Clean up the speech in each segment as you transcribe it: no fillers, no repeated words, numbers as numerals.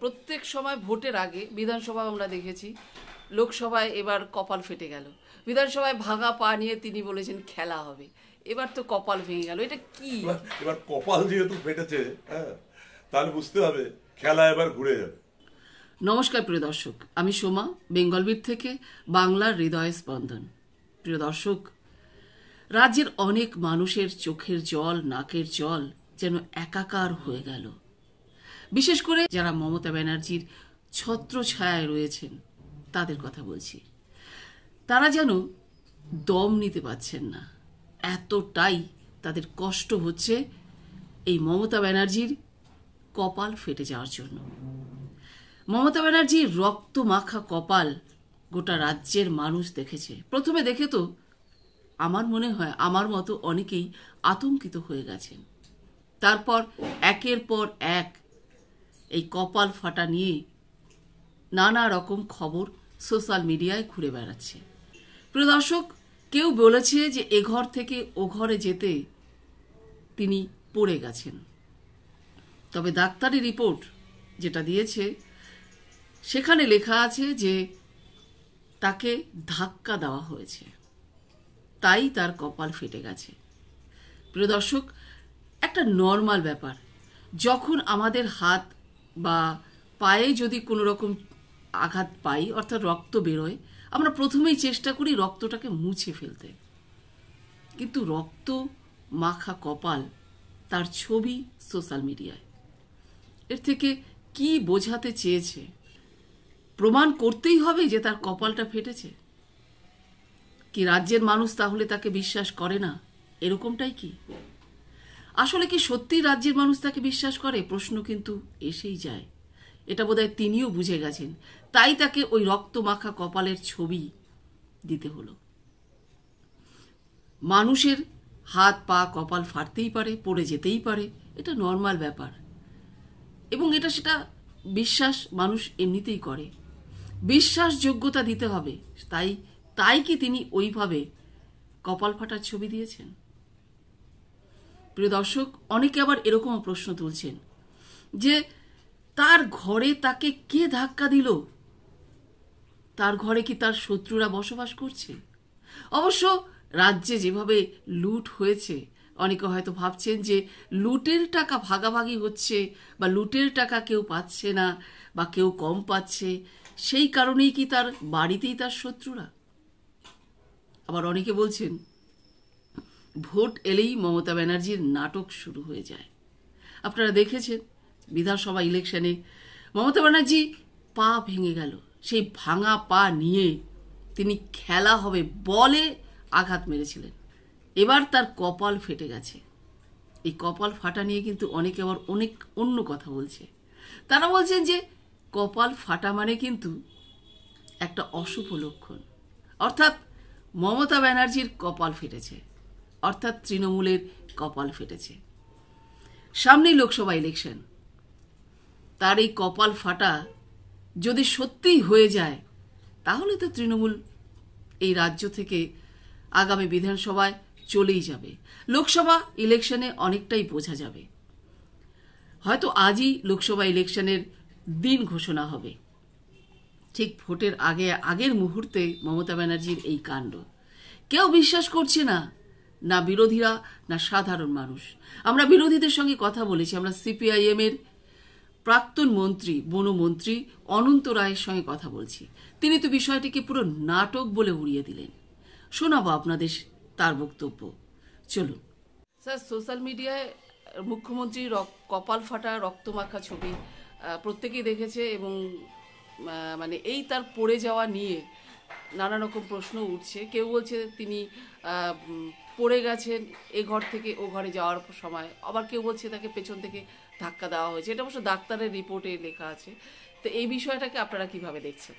প্রত্যেক সময় ভোটের আগে বিধানসভায় আমরা দেখেছি, লোকসভায় এবার কপাল ফেটে গেল, বিধানসভায় ভাঙা পা নিয়ে তিনি বলেছেন খেলা হবে, এবার তো কপাল ভেঙে গেল। এটা কি? এবার কপাল যেহেতু ফেটেছে, তাহলে বুঝতে হবে খেলা এবার ঘুরে যাবে। নমস্কার প্রিয় দর্শক, আমি সোমা, বেঙ্গলবীর থেকে বাংলার হৃদয় স্পন্দন। প্রিয় দর্শক, রাজ্যের অনেক মানুষের চোখের জল, নাকের জল যেন একাকার হয়ে গেল। বিশেষ করে যারা মমতা ব্যানার্জির ছত্রছায়ায় রয়েছেন তাদের কথা বলছি। তারা যেন দম নিতে পারছেন না, এতটাই তাদের কষ্ট হচ্ছে এই মমতা ব্যানার্জির কপাল ফেটে যাওয়ার জন্য। মমতা ব্যানার্জির রক্ত মাখা কপাল গোটা রাজ্যের মানুষ দেখেছে। প্রথমে দেখে তো আমার মনে হয় আমার মতো অনেকেই আতঙ্কিত হয়ে গেছেন। তারপর একের পর এক এই কপাল ফাটা নিয়ে নানা রকম খবর সোশ্যাল মিডিয়ায় ঘুরে বেড়াচ্ছে। প্রিয় দর্শক, কেউ বলেছে যে এ ঘর থেকে ও ঘরে যেতে তিনি পড়ে গেছেন, তবে ডাক্তারি রিপোর্ট যেটা দিয়েছে সেখানে লেখা আছে যে তাকে ধাক্কা দেওয়া হয়েছে, তাই তার কপাল ফেটে গেছে। প্রিয় দর্শক, একটা নর্মাল ব্যাপার, যখন আমাদের হাত বা পায়ে যদি কোনো রকম আঘাত পাই, অর্থাৎ রক্ত বেরোয়, আমরা প্রথমেই চেষ্টা করি রক্তটাকে মুছে ফেলতে। কিন্তু রক্ত মাখা কপাল, তার ছবি সোশ্যাল মিডিয়ায়। এর থেকে কি বোঝাতে চেয়েছে? প্রমাণ করতেই হবে যে তার কপালটা ফেটেছে? কি রাজ্যের মানুষ তাহলে তাকে বিশ্বাস করে না? এরকমটাই কি? আসলে কি সত্যি রাজ্যের মানুষ তাকে বিশ্বাস করে? প্রশ্ন কিন্তু এসেই যায়। এটা বোধহয় তিনিও বুঝে গেছেন, তাই তাকে ওই রক্ত মাখা কপালের ছবি দিতে হলো। মানুষের হাত পা কপাল ফাটতেই পারে, পড়ে যেতেই পারে, এটা নর্মাল ব্যাপার। এবং এটা সেটা বিশ্বাস মানুষ এমনিতেই করে। বিশ্বাসযোগ্যতা দিতে হবে, তাই কি তিনি ওইভাবে কপাল ফাটার ছবি দিয়েছেন? প্রিয় দর্শক, অনেকে আবার এরকম প্রশ্ন তুলছেন যে তার ঘরে তাকে কে ধাক্কা দিল? তার ঘরে কি তার শত্রুরা বসবাস করছে? অবশ্য রাজ্যে যেভাবে লুট হয়েছে, অনেকে হয়তো ভাবছেন যে লুটের টাকা ভাগাভাগি হচ্ছে, বা লুটের টাকা কেউ পাচ্ছে না বা কেউ কম পাচ্ছে, সেই কারণেই কি তার বাড়িতেই তার শত্রুরা? আবার অনেকে বলছেন ভোট এলেই মমতা ব্যানার্জির নাটক শুরু হয়ে যায়। আপনারা দেখেছেন বিধানসভা ইলেকশনে মমতা ব্যানার্জি পা ভেঙে গেল, সেই ভাঙা পা নিয়ে তিনি খেলা হবে বলে আঘাত মেরেছিলেন। এবার তার কপাল ফেটে গেছে। এই কপাল ফাটা নিয়ে কিন্তু অনেকে আবার অনেক অন্য কথা বলছে। তারা বলছেন যে কপাল ফাটা মানে কিন্তু একটা অশুভ লক্ষণ, অর্থাৎ মমতা ব্যানার্জির কপাল ফেটেছে, অর্থাৎ তৃণমূলের কপাল ফেটেছে। সামনেই লোকসভা ইলেকশন, তার এই কপাল ফাটা যদি সত্যিই হয়ে যায়, তাহলে তো তৃণমূল এই রাজ্য থেকে আগামী বিধানসভায় চলেই যাবে। লোকসভা ইলেকশনে অনেকটাই বোঝা যাবে। হয়তো আজই লোকসভা ইলেকশনের দিন ঘোষণা হবে। ঠিক ভোটের আগের মুহূর্তে মমতা ব্যানার্জির এই কাণ্ড কেউ বিশ্বাস করছে না, না বিরোধীরা না সাধারণ মানুষ। আমরা বিরোধীদের সঙ্গে কথা বলেছি, আমরা সিপিআইএম এর প্রাক্তন মন্ত্রী, বনমন্ত্রী অনন্ত রায়ের সঙ্গে কথা বলছি। তিনি তো বিষয়টিকে পুরো নাটক বলে উড়িয়ে দিলেন। শোনাবো আপনাদের তার বক্তব্য। চলুন স্যার, সোশ্যাল মিডিয়ায় মুখ্যমন্ত্রীর কপাল ফাটা রক্তমাখা ছবি প্রত্যেকেই দেখেছে, এবং মানে এই তার পড়ে যাওয়া নিয়ে নানা রকম প্রশ্ন উঠছে। কেউ বলছে তিনি পড়ে গেছেন এ ঘর থেকে ও ঘরে যাওয়ার সময়, আবার কেউ বলছে তাকে পেছন থেকে ধাক্কা দেওয়া হয়েছে। এটা অবশ্য ডাক্তারের রিপোর্টে লেখা আছে। তো এই বিষয়টাকে আপনারা কিভাবে দেখছেন?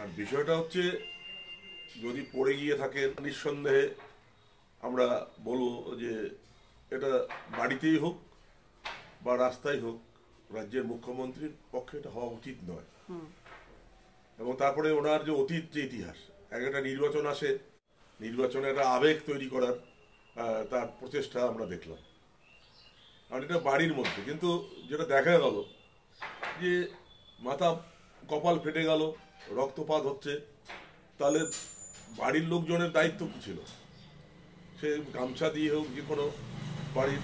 আর বিষয়টা হচ্ছে, যদি পড়ে গিয়ে থাকে, নিঃসন্দেহে আমরা বলবো যে এটা বাড়িতেই হোক বা রাস্তায় হোক, রাজ্যের মুখ্যমন্ত্রীর পক্ষে এটা হওয়া উচিত নয়। এবং তারপরে ওনার যে অতীত, যে ইতিহাস, একটা নির্বাচন আসে, নির্বাচনে একটা আবেগ তৈরি করার তার প্রচেষ্টা আমরা দেখলাম। আর এটা বাড়ির মধ্যে, কিন্তু যেটা দেখা গেল যে মাথা কপাল ফেটে গেল, রক্তপাত হচ্ছে, তাহলে বাড়ির লোকজনের দায়িত্ব কি ছিল? সে গামছা দিয়ে হোক, যে কোনো বাড়ির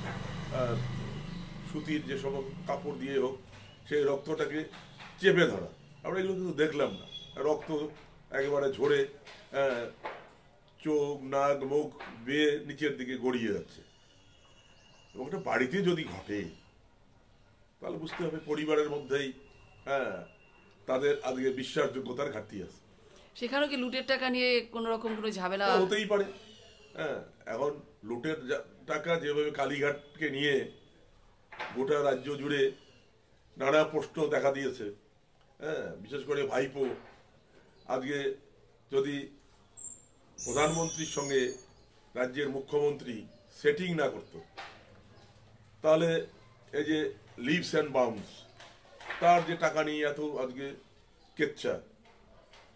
সুতির যে সব কাপড় দিয়ে হোক, সেই রক্তটাকে চেপে ধরা। আমরা এগুলো কিন্তু দেখলাম না, রক্ত একেবারে ঝরে চোখ, নাক, মুখ বেয়ে নিচের দিকে গড়িয়ে যাচ্ছে। এবং এটা বাড়িতে যদি ঘটে তাহলে বুঝতে হবে পরিবারের মধ্যেই তাদের আজকে বিশ্বাসযোগ্যতার ঘাটতি আছে। সেখানেও কি লুটের টাকা নিয়ে কোন রকম কোনো ঝামেলা হতেই পারে। এখন লুটের টাকা যেভাবে কালীঘাটকে নিয়ে গোটা রাজ্য জুড়ে নানা প্রশ্ন দেখা দিয়েছে, বিশেষ করে ভাইপো, আজকে যদি প্রধানমন্ত্রীর সঙ্গে রাজ্যের মুখ্যমন্ত্রী সেটিং না করত, তাহলে এই যে লিভস অ্যান্ড বাউন্স, তার যে টাকা নিয়ে এত আজকে কেচ্ছা,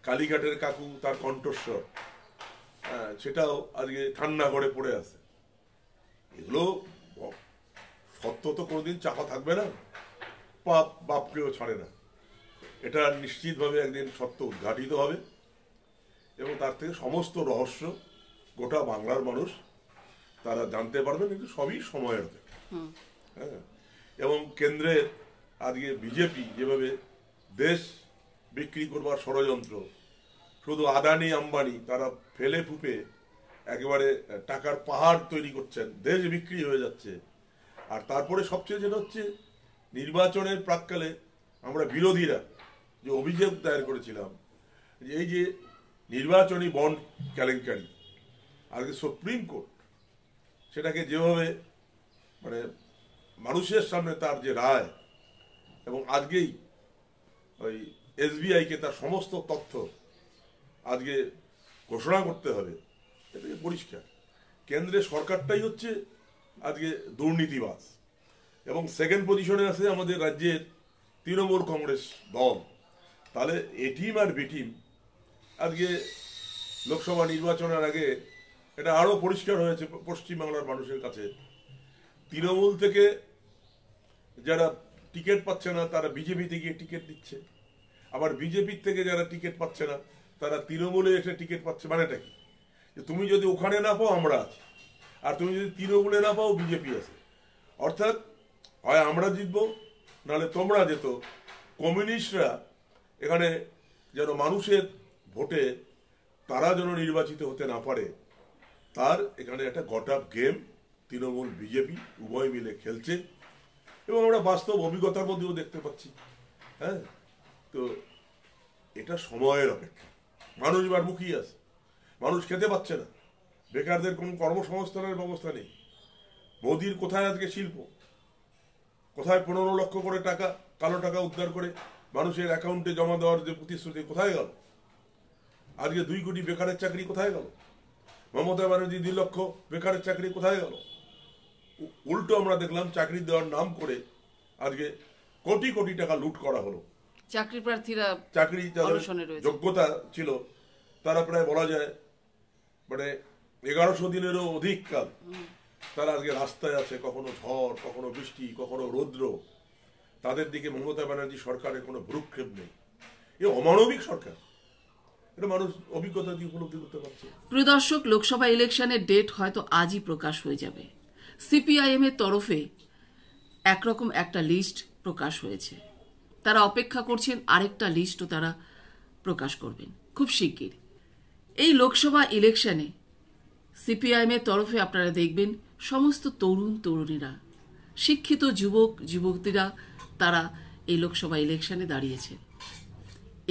কালীঘাটের কাকু তার কণ্ঠস্বর, সেটাও আজকে ঠান্ডা ঘরে পড়ে আছে। এগুলো সত্য তো কোনোদিন চাপা থাকবে না, পাপ বাপকেও ছাড়ে না। এটা নিশ্চিতভাবে একদিন সত্য উদ্ঘাটিত হবে এবং তার থেকে সমস্ত রহস্য গোটা বাংলার মানুষ তারা জানতে পারবেন। কিন্তু সবই সময়ের অপেক্ষা। এবং কেন্দ্রে আজকে বিজেপি যেভাবে দেশ বিক্রি করবার ষড়যন্ত্র, শুধু আদানি আম্বানি তারা ফেলে ফুপে একেবারে টাকার পাহাড় তৈরি করছেন, দেশ বিক্রি হয়ে যাচ্ছে। আর তারপরে সবচেয়ে যেটা হচ্ছে, নির্বাচনের প্রাক্কালে আমরা বিরোধীরা যে অভিযোগ দায়ের করেছিলাম যে এই যে নির্বাচনী বন্ড কেলেঙ্কারি, আজকে সুপ্রিম কোর্ট সেটাকে যেভাবে মানে মানুষের সামনে তার যে রায়, এবং আজকেই ওই এসবিআইকে তার সমস্ত তথ্য আজকে ঘোষণা করতে হবে, এটা পরিষ্কার কেন্দ্রের সরকারটাই হচ্ছে আজকে দুর্নীতিবাজ। এবং সেকেন্ড পজিশনে আছে আমাদের রাজ্যের তৃণমূল কংগ্রেস দল। তাহলে এ টিম আর বি টিম আজকে লোকসভা নির্বাচনের আগে এটা আরো পরিষ্কার হয়েছে পশ্চিমবাংলার মানুষের কাছে। তৃণমূল থেকে যারা টিকিট পাচ্ছে না তারা বিজেপিতে গিয়ে টিকিট দিচ্ছে, আবার বিজেপির থেকে যারা টিকিট পাচ্ছে না তারা তৃণমূলে এসে টিকিট পাচ্ছে। মানেটা কি? যে তুমি যদি ওখানে না পাও আমরা আছি, আর তুমি যদি তৃণমূলে না পাও বিজেপি আছে। অর্থাৎ হয় আমরা জিতবো, নাহলে তোমরা যেত। কমিউনিস্টরা এখানে যেন মানুষের ভোটে তারা যেন নির্বাচিত হতে না পারে, তার এখানে একটা got up game Trinamool BJP উভয় মিলে খেলছে। এবং আমরা বাস্তব অভিজ্ঞতার মধ্যেও দেখতে পাচ্ছি। তো এটা সময়ের অপেক্ষা। মানুষ এবার মুখিয়ে আছে, মানুষ খেতে পাচ্ছে না, বেকারদের কোনো কর্মসংস্থানের ব্যবস্থা নেই। মোদির কোথায় আজকে শিল্প? কোথায় 15 লক্ষ করে টাকা, কালো টাকা উদ্ধার করে মানুষের অ্যাকাউন্টে জমা দেওয়ার যে প্রতিশ্রুতি, কোথায় গেল? আজকে 2 কোটি বেকারের চাকরি কোথায় গেল? মমতা ব্যানার্জি 2 লক্ষ বেকারের চাকরি কোথায় গেল? উল্টো আমরা দেখলাম চাকরি দেওয়ার নাম করে আজকে কোটি কোটি টাকা লুট করা হলো। চাকরি প্রার্থীরা, চাকরি যাদের যোগ্যতা ছিল তারা প্রায় বলা যায় মানে 1100 দিনেরও অধিক কাল তারা আজকে রাস্তায় আছে, কখনো ঝড়, কখনো বৃষ্টি, কখনো রৌদ্র। তাদের দিকে মমতা ব্যানার্জি সরকারের কোনো ভ্রুক্ষেপ নেই। এ অমানবিক সরকার, এটা মানুষ অভিজ্ঞতা দিয়ে উপলব্ধি করতে পারছে। প্রিয় দর্শক, লোকসভা ইলেকশনের ডেট হয়তো আজই প্রকাশ হয়ে যাবে। সিপিআইএম এর তরফে একরকম একটা লিস্ট প্রকাশ হয়েছে, তারা অপেক্ষা করছেন আরেকটা লিস্টও তারা প্রকাশ করবেন খুব শিগগির। এই লোকসভা ইলেকশনে সিপিআইএম এর তরফে আপনারা দেখবেন সমস্ত তরুণ তরুণীরা, শিক্ষিত যুবক যুবতীরা তারা এই লোকসভা ইলেকশনে দাঁড়িয়েছেন।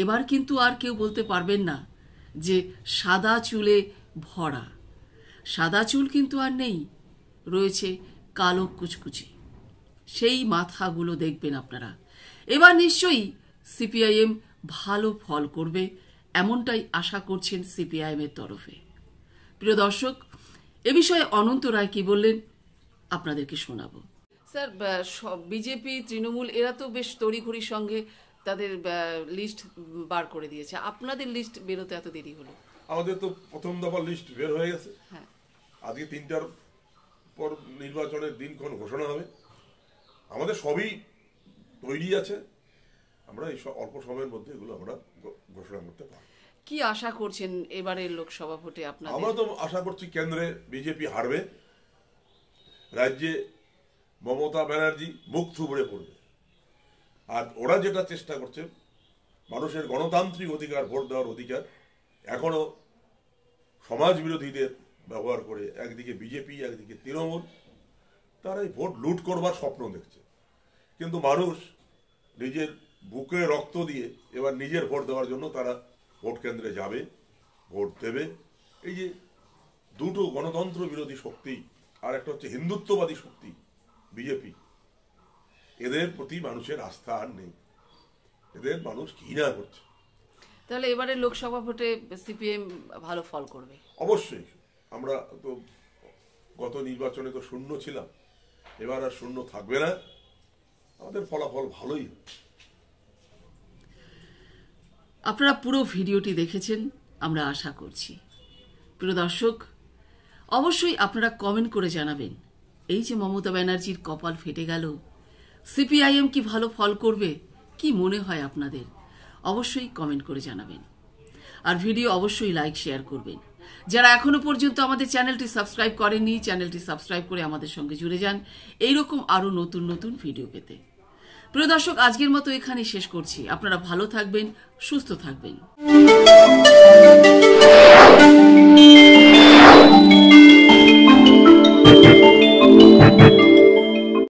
এবার কিন্তু আর কেউ বলতে পারবেন না যে সাদা চুলে ভরা। সাদা চুল কিন্তু আর নেই, রয়েছে কালো কুচকুচি। সেই মাথাগুলো দেখবেন আপনারা। এবার নিশ্চয়ই সিপিআইএম ভালো ফল করবে, এমনটাই আশা করছেন সিপিআইএম এর তরফে। প্রিয় দর্শক, এ বিষয়ে অনন্ত রায় কি বললেন আপনাদেরকে শোনাবো। স্যার, বিজেপি, তৃণমূল এরা তো বেশ তড়িঘড়ির সঙ্গে তাদের লিস্ট বার করে দিয়েছে। আপনাদের লিস্ট বেরোতে এত দেরি হলো? আমাদের তো প্রথম দফার লিস্ট বের হয়ে গেছে। আজকে 3টার পর নির্বাচনের দিনক্ষণ ঘোষণা হবে। আমাদের সবই তৈরি আছে। আমরা এই অল্প সময়ের মধ্যে এগুলো আমরা ঘোষণা করতে পারি। কি আশা করছেন এবারের লোকসভা ভোটে আপনারা? আমরা তো আশা করছি কেন্দ্রে বিজেপি হারবে, রাজ্যে মমতা ব্যানার্জি মুখ থুবড়ে পড়বে। আর ওরা যেটা চেষ্টা করছে, মানুষের গণতান্ত্রিক অধিকার, ভোট দেওয়ার অধিকার এখনো সমাজ বিরোধীদের ব্যবহার করে, একদিকে বিজেপি একদিকে তৃণমূল, তারা এই ভোট লুট করবার স্বপ্ন দেখছে। কিন্তু মানুষ নিজের বুকে রক্ত দিয়ে এবার নিজের ভোট দেওয়ার জন্য তারা ভোট কেন্দ্রে যাবে, ভোট দেবে। এই যে দুটো গণতন্ত্র বিরোধী শক্তি আর একটা হচ্ছে হিন্দুত্ববাদী শক্তি বিজেপি, এদের প্রতি মানুষের আস্থা আর নেই, এদের মানুষ ঘৃণা করছে। তাহলে এবারে লোকসভা ভোটে সিপিএম ভালো ফল করবে? অবশ্যই। আমরা তো গত নির্বাচনে তো শূন্য ছিলাম, এবার আর শূন্য থাকবে না, আমাদের ফলাফল ভালোই হবে। আপনারা পুরো ভিডিওটি দেখেছেন আমরা আশা করছি। প্রিয় দর্শক, অবশ্যই আপনারা কমেন্ট করে জানাবেন, এই যে মমতা ব্যানার্জির কপাল ফেটে গেল, সিপিআইএম কি ভালো ফল করবে? কি মনে হয় আপনাদের? অবশ্যই কমেন্ট করে জানাবেন। আর ভিডিও অবশ্যই লাইক শেয়ার করবেন। যারা এখনো পর্যন্ত আমাদের চ্যানেলটি সাবস্ক্রাইব করেননি, চ্যানেলটি সাবস্ক্রাইব করে আমাদের সঙ্গে জুড়ে যান এইরকম আরো নতুন নতুন ভিডিও পেতে। প্রিয় দর্শক, আজকের মতো এখানেই শেষ করছি। আপনারা ভালো থাকবেন, সুস্থ থাকবেন।